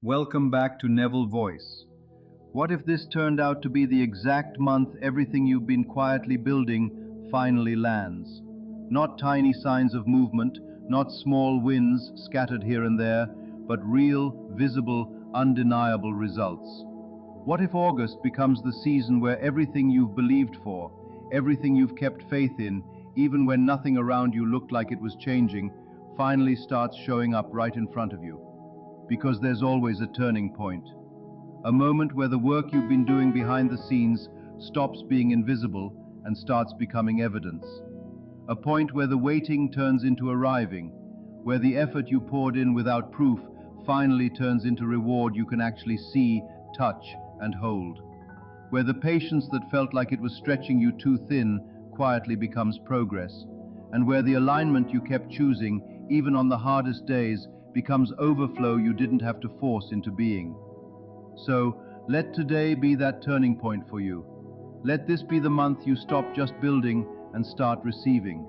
Welcome back to Neville Voice. What if this turned out to be the exact month everything you've been quietly building finally lands? Not tiny signs of movement, not small wins scattered here and there, but real, visible, undeniable results. What if August becomes the season where everything you've believed for, everything you've kept faith in, even when nothing around you looked like it was changing, finally starts showing up right in front of you? Because there's always a turning point. A moment where the work you've been doing behind the scenes stops being invisible and starts becoming evidence. A point where the waiting turns into arriving, where the effort you poured in without proof finally turns into reward you can actually see, touch, and hold. Where the patience that felt like it was stretching you too thin quietly becomes progress, and where the alignment you kept choosing, even on the hardest days, becomes overflow you didn't have to force into being. So, let today be that turning point for you. Let this be the month you stop just building and start receiving.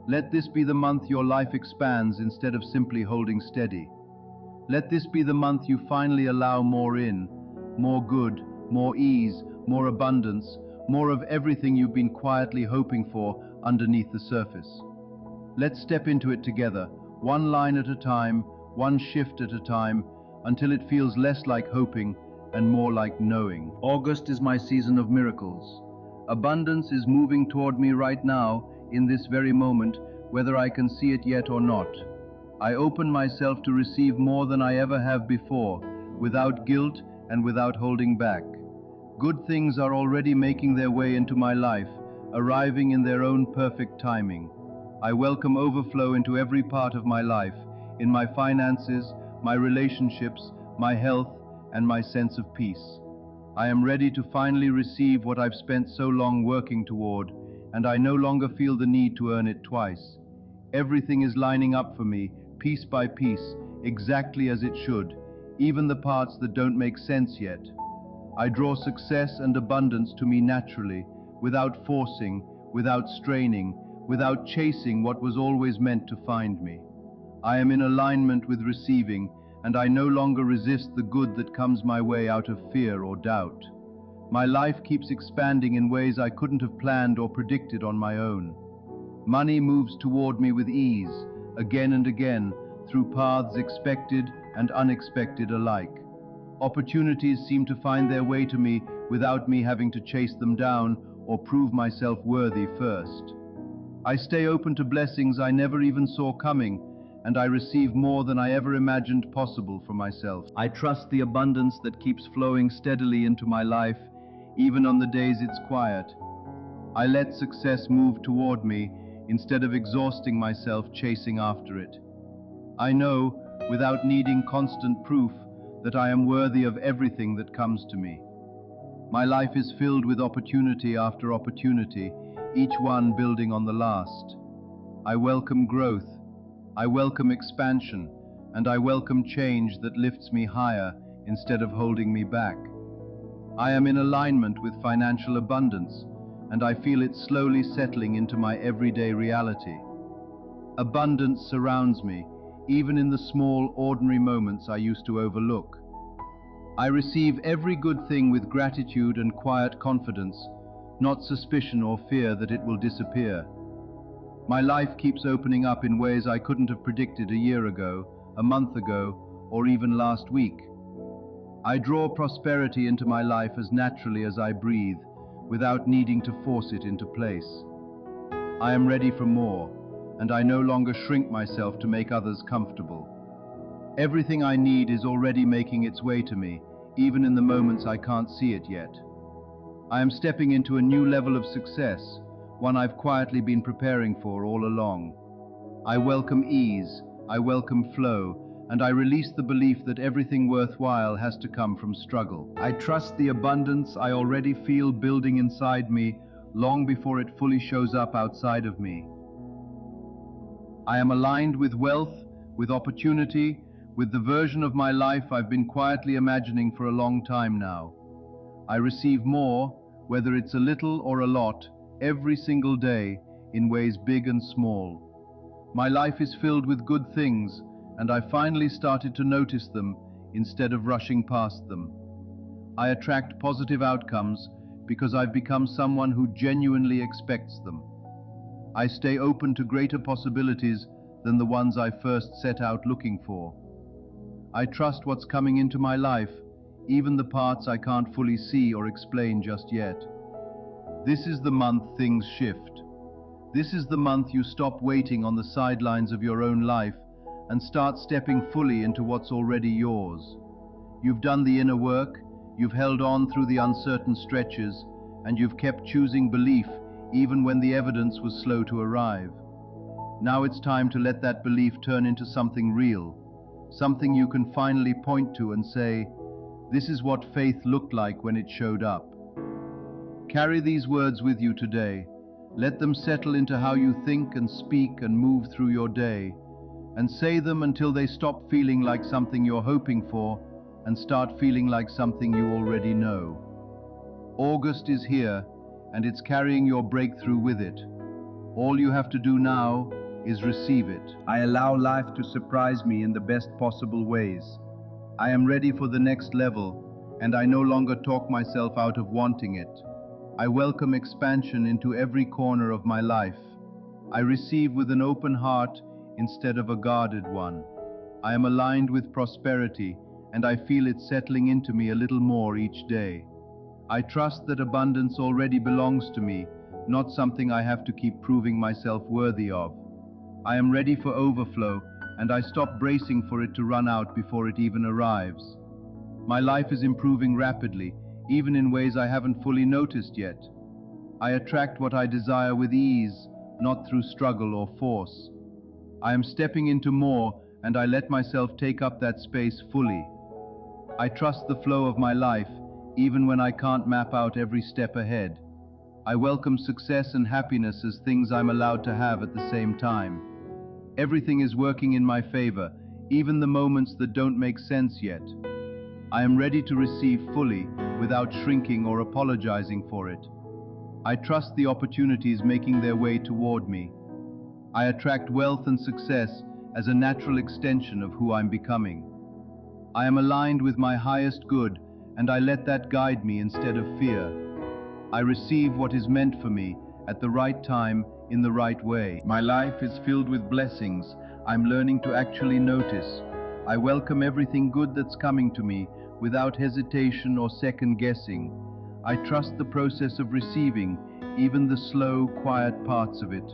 Let this be the month your life expands instead of simply holding steady. Let this be the month you finally allow more in, more good, more ease, more abundance, more of everything you've been quietly hoping for underneath the surface. Let's step into it together, one line at a time, one shift at a time, until it feels less like hoping and more like knowing. August is my season of miracles. Abundance is moving toward me right now, in this very moment, whether I can see it yet or not. I open myself to receive more than I ever have before, without guilt and without holding back. Good things are already making their way into my life, arriving in their own perfect timing. I welcome overflow into every part of my life, in my finances, my relationships, my health, and my sense of peace. I am ready to finally receive what I've spent so long working toward, and I no longer feel the need to earn it twice. Everything is lining up for me, piece by piece, exactly as it should, even the parts that don't make sense yet. I draw success and abundance to me naturally, without forcing, without straining, without chasing what was always meant to find me. I am in alignment with receiving, and I no longer resist the good that comes my way out of fear or doubt. My life keeps expanding in ways I couldn't have planned or predicted on my own. Money moves toward me with ease, again and again, through paths expected and unexpected alike. Opportunities seem to find their way to me without me having to chase them down or prove myself worthy first. I stay open to blessings I never even saw coming, and I receive more than I ever imagined possible for myself. I trust the abundance that keeps flowing steadily into my life, even on the days it's quiet. I let success move toward me instead of exhausting myself chasing after it. I know, without needing constant proof, that I am worthy of everything that comes to me. My life is filled with opportunity after opportunity, each one building on the last. I welcome growth, I welcome expansion, and I welcome change that lifts me higher instead of holding me back. I am in alignment with financial abundance, and I feel it slowly settling into my everyday reality. Abundance surrounds me, even in the small, ordinary moments I used to overlook. I receive every good thing with gratitude and quiet confidence, not suspicion or fear that it will disappear. My life keeps opening up in ways I couldn't have predicted a year ago, a month ago, or even last week. I draw prosperity into my life as naturally as I breathe, without needing to force it into place. I am ready for more, and I no longer shrink myself to make others comfortable. Everything I need is already making its way to me, even in the moments I can't see it yet. I am stepping into a new level of success, one I've quietly been preparing for all along. I welcome ease, I welcome flow, and I release the belief that everything worthwhile has to come from struggle. I trust the abundance I already feel building inside me long before it fully shows up outside of me. I am aligned with wealth, with opportunity, with the version of my life I've been quietly imagining for a long time now. I receive more, whether it's a little or a lot, every single day, in ways big and small. My life is filled with good things, and I finally started to notice them instead of rushing past them. I attract positive outcomes because I've become someone who genuinely expects them. I stay open to greater possibilities than the ones I first set out looking for. I trust what's coming into my life, even the parts I can't fully see or explain just yet. This is the month things shift. This is the month you stop waiting on the sidelines of your own life and start stepping fully into what's already yours. You've done the inner work, you've held on through the uncertain stretches, and you've kept choosing belief even when the evidence was slow to arrive. Now it's time to let that belief turn into something real, something you can finally point to and say, "This is what faith looked like when it showed up." Carry these words with you today. Let them settle into how you think and speak and move through your day, and say them until they stop feeling like something you're hoping for and start feeling like something you already know. August is here, and it's carrying your breakthrough with it. All you have to do now is receive it. I allow life to surprise me in the best possible ways. I am ready for the next level, and I no longer talk myself out of wanting it. I welcome expansion into every corner of my life. I receive with an open heart instead of a guarded one. I am aligned with prosperity, and I feel it settling into me a little more each day. I trust that abundance already belongs to me, not something I have to keep proving myself worthy of. I am ready for overflow, and I stop bracing for it to run out before it even arrives. My life is improving rapidly, even in ways I haven't fully noticed yet. I attract what I desire with ease, not through struggle or force. I am stepping into more, and I let myself take up that space fully. I trust the flow of my life, even when I can't map out every step ahead. I welcome success and happiness as things I'm allowed to have at the same time. Everything is working in my favor, even the moments that don't make sense yet. I am ready to receive fully, without shrinking or apologizing for it. I trust the opportunities making their way toward me. I attract wealth and success as a natural extension of who I'm becoming. I am aligned with my highest good, and I let that guide me instead of fear. I receive what is meant for me at the right time, in the right way. My life is filled with blessings I'm learning to actually notice. I welcome everything good that's coming to me without hesitation or second guessing. I trust the process of receiving, even the slow, quiet parts of it.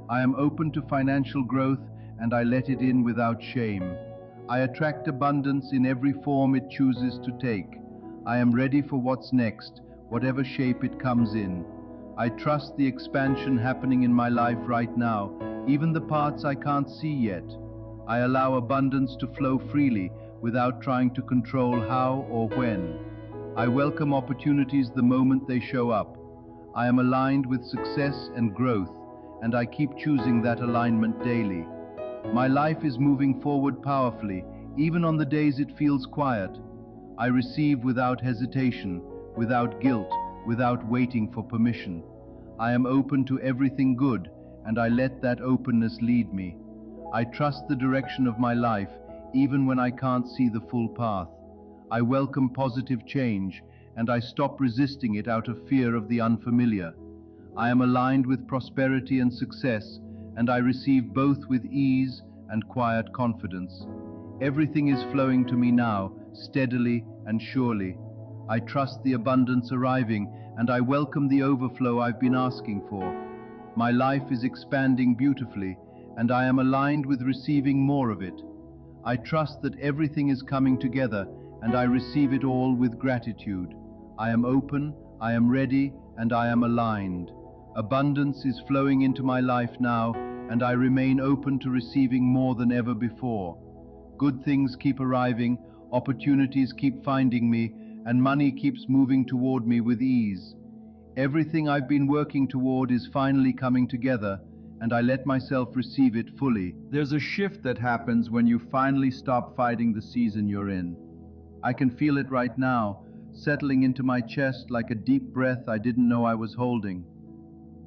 I am open to financial growth, and I let it in without shame. I attract abundance in every form it chooses to take. I am ready for what's next, whatever shape it comes in. I trust the expansion happening in my life right now, even the parts I can't see yet. I allow abundance to flow freely without trying to control how or when. I welcome opportunities the moment they show up. I am aligned with success and growth, and I keep choosing that alignment daily. My life is moving forward powerfully, even on the days it feels quiet. I receive without hesitation, without guilt, without waiting for permission. I am open to everything good, and I let that openness lead me. I trust the direction of my life, even when I can't see the full path. I welcome positive change, and I stop resisting it out of fear of the unfamiliar. I am aligned with prosperity and success, and I receive both with ease and quiet confidence. Everything is flowing to me now, steadily and surely. I trust the abundance arriving, and I welcome the overflow I've been asking for. My life is expanding beautifully, and I am aligned with receiving more of it. I trust that everything is coming together, and I receive it all with gratitude. I am open, I am ready, and I am aligned. Abundance is flowing into my life now, and I remain open to receiving more than ever before. Good things keep arriving, opportunities keep finding me, and money keeps moving toward me with ease. Everything I've been working toward is finally coming together, and I let myself receive it fully. There's a shift that happens when you finally stop fighting the season you're in. I can feel it right now, settling into my chest like a deep breath I didn't know I was holding.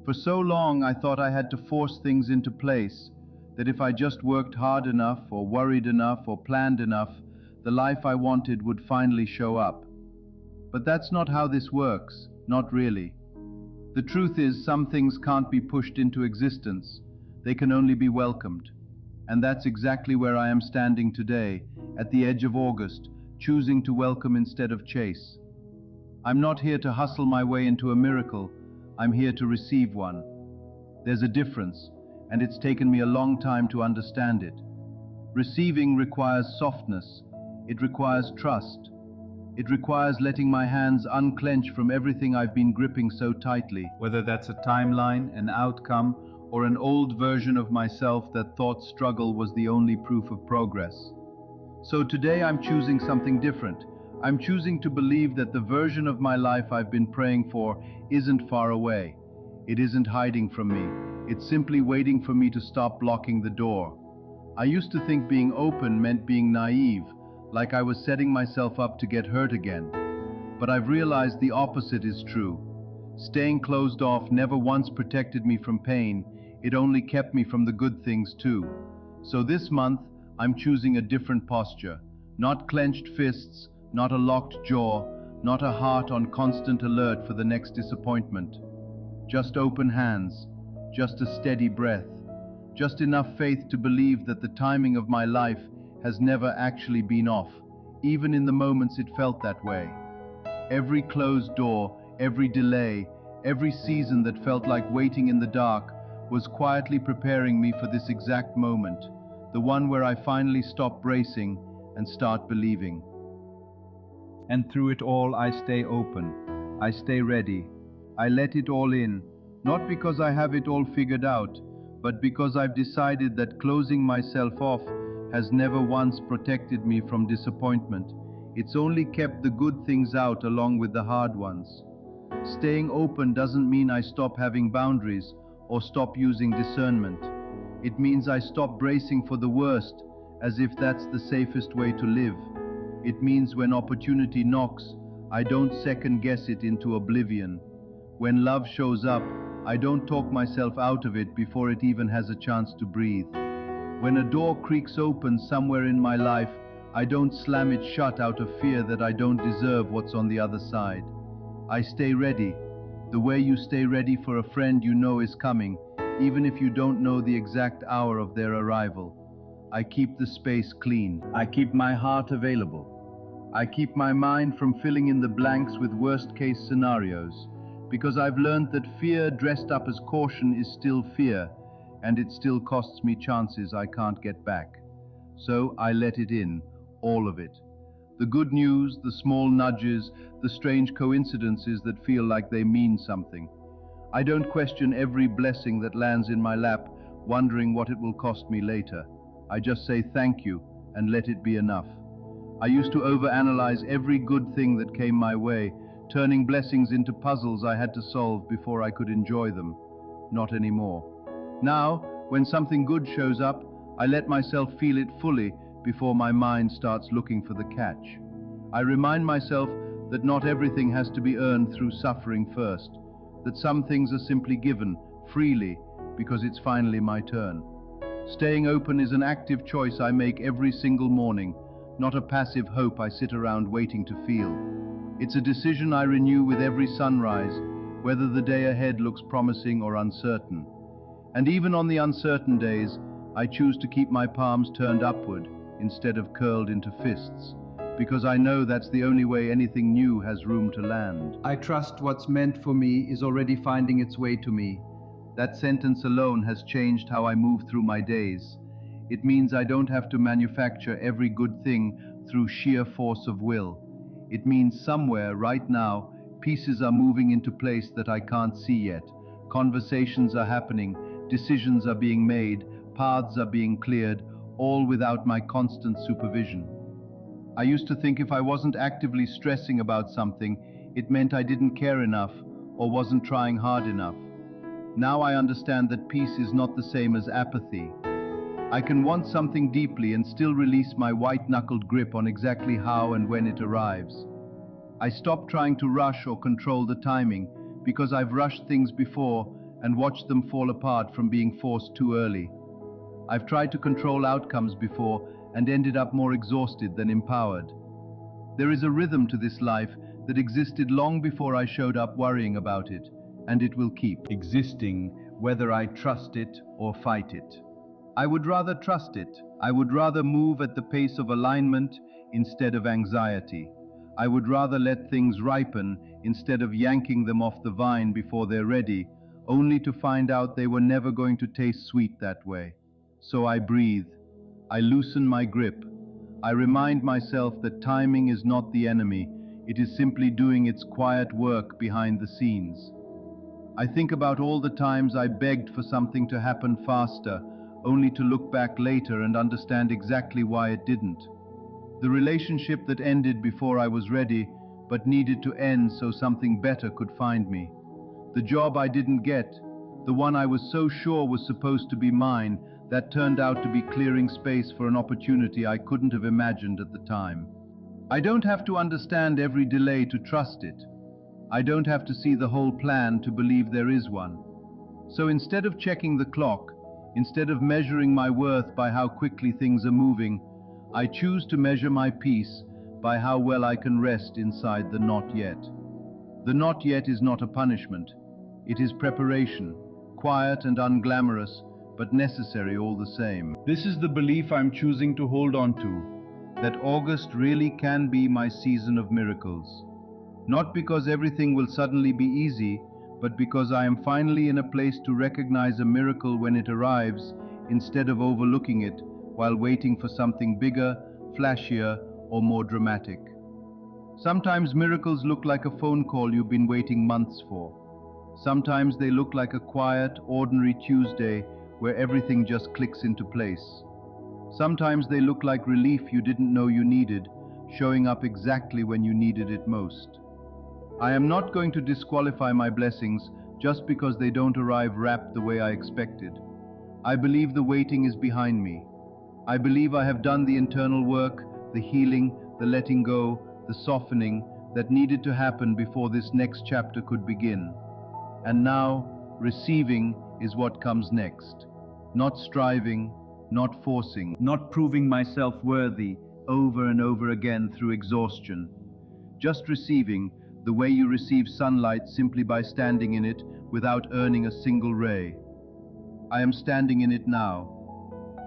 For so long I thought I had to force things into place, that if I just worked hard enough or worried enough or planned enough, the life I wanted would finally show up. But that's not how this works, not really. The truth is, some things can't be pushed into existence, they can only be welcomed. And that's exactly where I am standing today, at the edge of August, choosing to welcome instead of chase. I'm not here to hustle my way into a miracle, I'm here to receive one. There's a difference, and it's taken me a long time to understand it. Receiving requires softness, it requires trust. It requires letting my hands unclench from everything I've been gripping so tightly, whether that's a timeline, an outcome, or an old version of myself that thought struggle was the only proof of progress. So today I'm choosing something different. I'm choosing to believe that the version of my life I've been praying for isn't far away. It isn't hiding from me. It's simply waiting for me to stop blocking the door. I used to think being open meant being naive, like I was setting myself up to get hurt again. But I've realized the opposite is true. Staying closed off never once protected me from pain, it only kept me from the good things too. So this month, I'm choosing a different posture. Not clenched fists, not a locked jaw, not a heart on constant alert for the next disappointment. Just open hands, just a steady breath, just enough faith to believe that the timing of my life has never actually been off, even in the moments it felt that way. Every closed door, every delay, every season that felt like waiting in the dark was quietly preparing me for this exact moment, the one where I finally stop bracing and start believing. And through it all, I stay open. I stay ready. I let it all in, not because I have it all figured out, but because I've decided that closing myself off has never once protected me from disappointment. It's only kept the good things out along with the hard ones. Staying open doesn't mean I stop having boundaries or stop using discernment. It means I stop bracing for the worst, as if that's the safest way to live. It means when opportunity knocks, I don't second guess it into oblivion. When love shows up, I don't talk myself out of it before it even has a chance to breathe. When a door creaks open somewhere in my life, I don't slam it shut out of fear that I don't deserve what's on the other side. I stay ready, the way you stay ready for a friend you know is coming, even if you don't know the exact hour of their arrival. I keep the space clean. I keep my heart available. I keep my mind from filling in the blanks with worst-case scenarios, because I've learned that fear dressed up as caution is still fear, and it still costs me chances I can't get back. So I let it in, all of it. The good news, the small nudges, the strange coincidences that feel like they mean something. I don't question every blessing that lands in my lap, wondering what it will cost me later. I just say thank you and let it be enough. I used to overanalyze every good thing that came my way, turning blessings into puzzles I had to solve before I could enjoy them. Not anymore. Now, when something good shows up, I let myself feel it fully before my mind starts looking for the catch. I remind myself that not everything has to be earned through suffering first, that some things are simply given, freely, because it's finally my turn. Staying open is an active choice I make every single morning, not a passive hope I sit around waiting to feel. It's a decision I renew with every sunrise, whether the day ahead looks promising or uncertain. And even on the uncertain days, I choose to keep my palms turned upward instead of curled into fists, because I know that's the only way anything new has room to land. I trust what's meant for me is already finding its way to me. That sentence alone has changed how I move through my days. It means I don't have to manufacture every good thing through sheer force of will. It means somewhere, right now, pieces are moving into place that I can't see yet. Conversations are happening, decisions are being made, paths are being cleared, all without my constant supervision. I used to think if I wasn't actively stressing about something, it meant I didn't care enough or wasn't trying hard enough. Now I understand that peace is not the same as apathy. I can want something deeply and still release my white-knuckled grip on exactly how and when it arrives. I stop trying to rush or control the timing because I've rushed things before and watched them fall apart from being forced too early. I've tried to control outcomes before and ended up more exhausted than empowered. There is a rhythm to this life that existed long before I showed up worrying about it, and it will keep existing whether I trust it or fight it. I would rather trust it. I would rather move at the pace of alignment instead of anxiety. I would rather let things ripen instead of yanking them off the vine before they're ready, only to find out they were never going to taste sweet that way. So I breathe. I loosen my grip. I remind myself that timing is not the enemy. It is simply doing its quiet work behind the scenes. I think about all the times I begged for something to happen faster, only to look back later and understand exactly why it didn't. The relationship that ended before I was ready, but needed to end so something better could find me. The job I didn't get, the one I was so sure was supposed to be mine, that turned out to be clearing space for an opportunity I couldn't have imagined at the time. I don't have to understand every delay to trust it. I don't have to see the whole plan to believe there is one. So instead of checking the clock, instead of measuring my worth by how quickly things are moving, I choose to measure my peace by how well I can rest inside the not yet. The not yet is not a punishment. It is preparation, quiet and unglamorous, but necessary all the same. This is the belief I'm choosing to hold on to, that August really can be my season of miracles. Not because everything will suddenly be easy, but because I am finally in a place to recognize a miracle when it arrives, instead of overlooking it while waiting for something bigger, flashier, or more dramatic. Sometimes miracles look like a phone call you've been waiting months for. Sometimes they look like a quiet, ordinary Tuesday where everything just clicks into place. Sometimes they look like relief you didn't know you needed, showing up exactly when you needed it most. I am not going to disqualify my blessings just because they don't arrive wrapped the way I expected. I believe the waiting is behind me. I believe I have done the internal work, the healing, the letting go, the softening that needed to happen before this next chapter could begin. And now, receiving is what comes next. Not striving, not forcing, not proving myself worthy over and over again through exhaustion. Just receiving, the way you receive sunlight simply by standing in it without earning a single ray. I am standing in it now.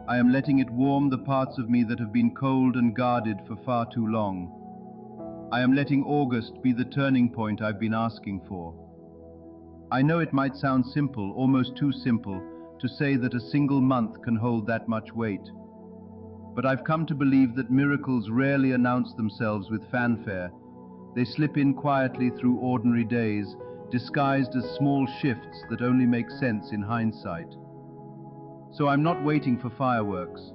I am letting it warm the parts of me that have been cold and guarded for far too long. I am letting August be the turning point I've been asking for. I know it might sound simple, almost too simple, to say that a single month can hold that much weight. But I've come to believe that miracles rarely announce themselves with fanfare. They slip in quietly through ordinary days, disguised as small shifts that only make sense in hindsight. So I'm not waiting for fireworks.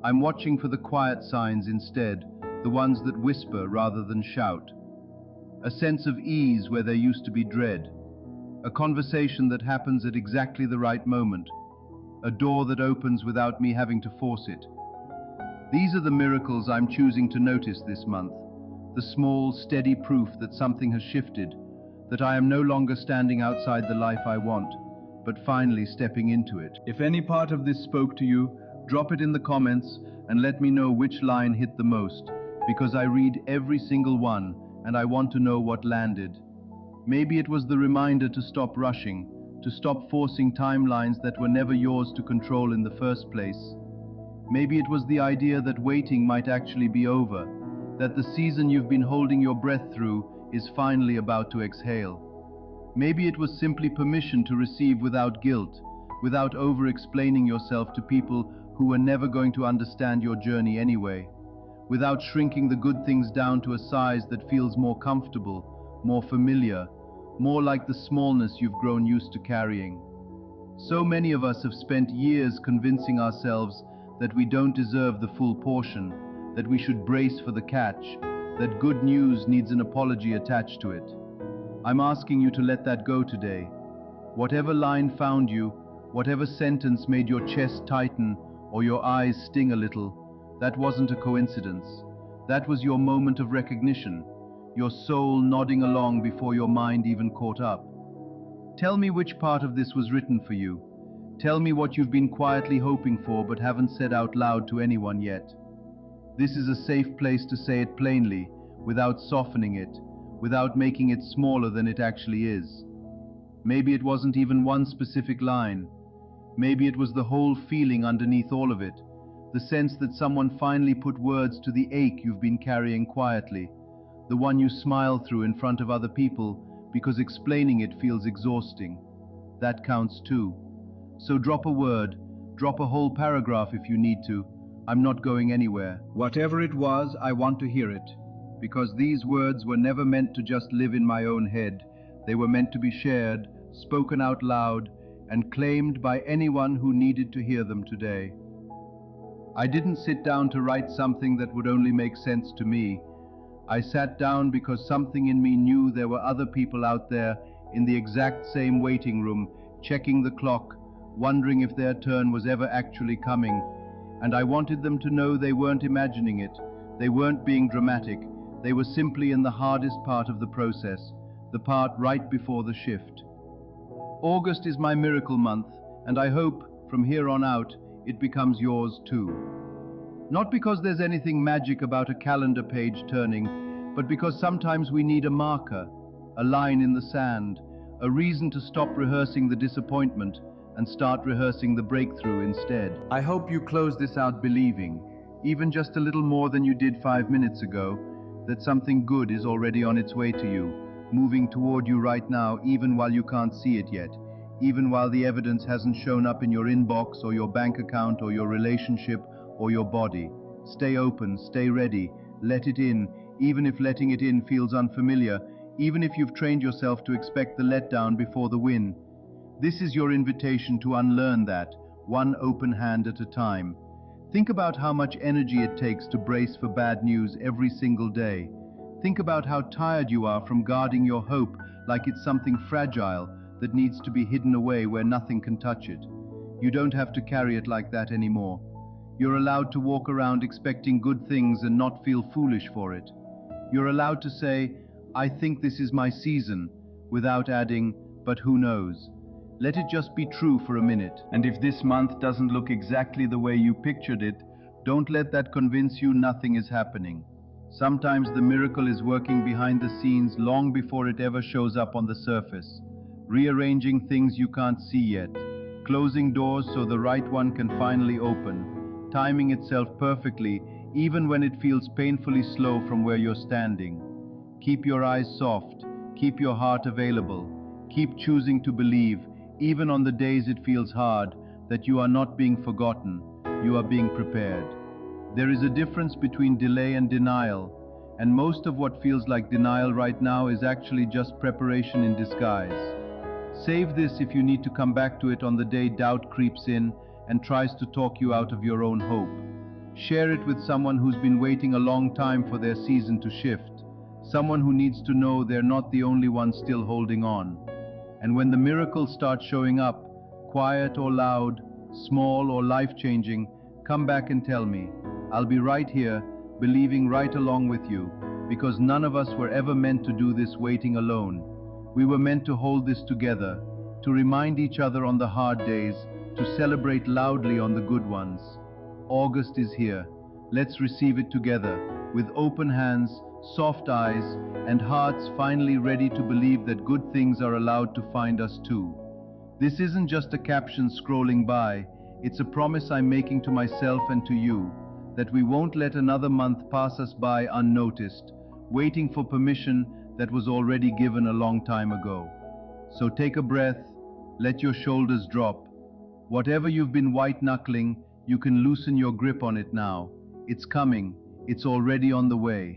I'm watching for the quiet signs instead, the ones that whisper rather than shout. A sense of ease where there used to be dread. A conversation that happens at exactly the right moment. A door that opens without me having to force it. These are the miracles I'm choosing to notice this month. The small, steady proof that something has shifted, that I am no longer standing outside the life I want, but finally stepping into it. If any part of this spoke to you, drop it in the comments and let me know which line hit the most, because I read every single one and I want to know what landed. Maybe it was the reminder to stop rushing, to stop forcing timelines that were never yours to control in the first place. Maybe it was the idea that waiting might actually be over, that the season you've been holding your breath through is finally about to exhale. Maybe it was simply permission to receive without guilt, without over-explaining yourself to people who were never going to understand your journey anyway, without shrinking the good things down to a size that feels more comfortable, more familiar, more like the smallness you've grown used to carrying. So many of us have spent years convincing ourselves that we don't deserve the full portion, that we should brace for the catch, that good news needs an apology attached to it. I'm asking you to let that go today. Whatever line found you, whatever sentence made your chest tighten or your eyes sting a little, that wasn't a coincidence. That was your moment of recognition, your soul nodding along before your mind even caught up. Tell me which part of this was written for you. Tell me what you've been quietly hoping for but haven't said out loud to anyone yet. This is a safe place to say it plainly, without softening it, without making it smaller than it actually is. Maybe it wasn't even one specific line. Maybe it was the whole feeling underneath all of it, the sense that someone finally put words to the ache you've been carrying quietly, the one you smile through in front of other people because explaining it feels exhausting. That counts too. So drop a word, drop a whole paragraph if you need to. I'm not going anywhere. Whatever it was, I want to hear it, because these words were never meant to just live in my own head. They were meant to be shared, spoken out loud, and claimed by anyone who needed to hear them today. I didn't sit down to write something that would only make sense to me. I sat down because something in me knew there were other people out there in the exact same waiting room, checking the clock, wondering if their turn was ever actually coming. And I wanted them to know they weren't imagining it. They weren't being dramatic. They were simply in the hardest part of the process, the part right before the shift. August is my miracle month, and I hope, from here on out, it becomes yours too. Not because there's anything magic about a calendar page turning, but because sometimes we need a marker, a line in the sand, a reason to stop rehearsing the disappointment and start rehearsing the breakthrough instead. I hope you close this out believing, even just a little more than you did 5 minutes ago, that something good is already on its way to you, moving toward you right now, even while you can't see it yet, even while the evidence hasn't shown up in your inbox or your bank account or your relationship or your body. Stay open, stay ready, let it in, even if letting it in feels unfamiliar, even if you've trained yourself to expect the letdown before the win. This is your invitation to unlearn that, one open hand at a time. Think about how much energy it takes to brace for bad news every single day. Think about how tired you are from guarding your hope like it's something fragile that needs to be hidden away where nothing can touch it. You don't have to carry it like that anymore. You're allowed to walk around expecting good things and not feel foolish for it. You're allowed to say, "I think this is my season," without adding, "but who knows." Let it just be true for a minute. And if this month doesn't look exactly the way you pictured it, don't let that convince you nothing is happening. Sometimes the miracle is working behind the scenes long before it ever shows up on the surface, rearranging things you can't see yet, closing doors so the right one can finally open, timing itself perfectly even when it feels painfully slow from where you're standing. Keep your eyes soft, keep your heart available, keep choosing to believe, even on the days it feels hard, that you are not being forgotten, you are being prepared. There is a difference between delay and denial, and most of what feels like denial right now is actually just preparation in disguise. Save this if you need to come back to it on the day doubt creeps in and tries to talk you out of your own hope. Share it with someone who's been waiting a long time for their season to shift, someone who needs to know they're not the only one still holding on. And when the miracles start showing up, quiet or loud, small or life-changing, come back and tell me. I'll be right here, believing right along with you, because none of us were ever meant to do this waiting alone. We were meant to hold this together, to remind each other on the hard days, to celebrate loudly on the good ones. August is here. Let's receive it together, with open hands, soft eyes, and hearts finally ready to believe that good things are allowed to find us too. This isn't just a caption scrolling by, it's a promise I'm making to myself and to you, that we won't let another month pass us by unnoticed, waiting for permission that was already given a long time ago. So take a breath, let your shoulders drop. Whatever you've been white-knuckling, you can loosen your grip on it now. It's coming, it's already on the way.